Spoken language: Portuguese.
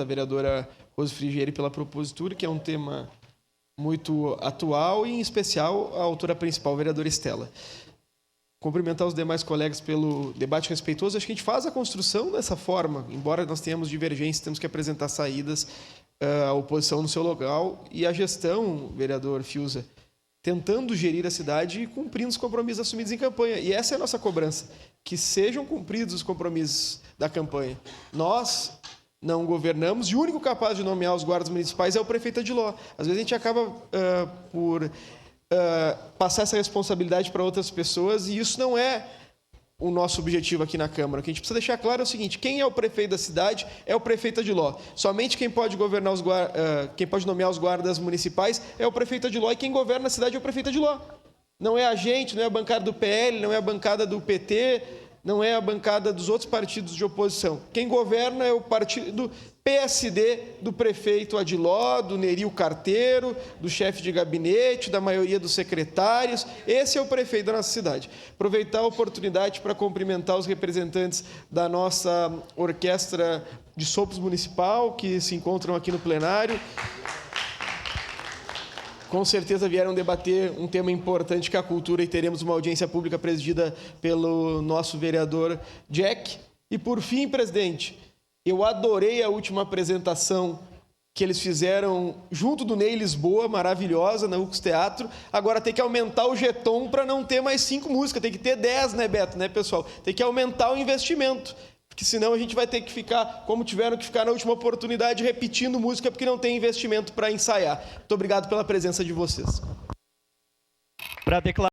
a vereadora Rose Frigieri pela propositura, que é um tema muito atual e, em especial, a autora principal, a vereadora Estela. Cumprimentar os demais colegas pelo debate respeitoso. Acho que a gente faz a construção dessa forma, embora nós tenhamos divergências, temos que apresentar saídas, a oposição no seu local e a gestão, vereador Fiuza, tentando gerir a cidade e cumprindo os compromissos assumidos em campanha. E essa é a nossa cobrança, que sejam cumpridos os compromissos da campanha. Nós não governamos e o único capaz de nomear os guardas municipais é o prefeito Adiló. Às vezes a gente acaba por passar essa responsabilidade para outras pessoas e isso não é o nosso objetivo aqui na Câmara. O que a gente precisa deixar claro é o seguinte: quem é o prefeito da cidade é o prefeito Adiló. Somente quem pode governar quem pode nomear os guardas municipais é o prefeito Adiló e quem governa a cidade é o prefeito Adiló. Não é a gente, não é a bancada do PL, não é a bancada do PT, não é a bancada dos outros partidos de oposição. Quem governa é o partido PSD do prefeito Adiló, do Neril Carteiro, do chefe de gabinete, da maioria dos secretários. Esse é o prefeito da nossa cidade. Aproveitar a oportunidade para cumprimentar os representantes da nossa orquestra de sopros municipal, que se encontram aqui no plenário. Com certeza vieram debater um tema importante que é a cultura e teremos uma audiência pública presidida pelo nosso vereador Jack. E por fim, presidente, eu adorei a última apresentação que eles fizeram junto do Ney Lisboa, maravilhosa, na UX Teatro. Agora tem que aumentar o jeton para não ter mais 5 músicas, tem que ter 10, né, Beto, né, pessoal? Tem que aumentar o investimento, porque senão a gente vai ter que ficar, como tiveram que ficar na última oportunidade, repetindo música porque não tem investimento para ensaiar. Muito obrigado pela presença de vocês. Para declarar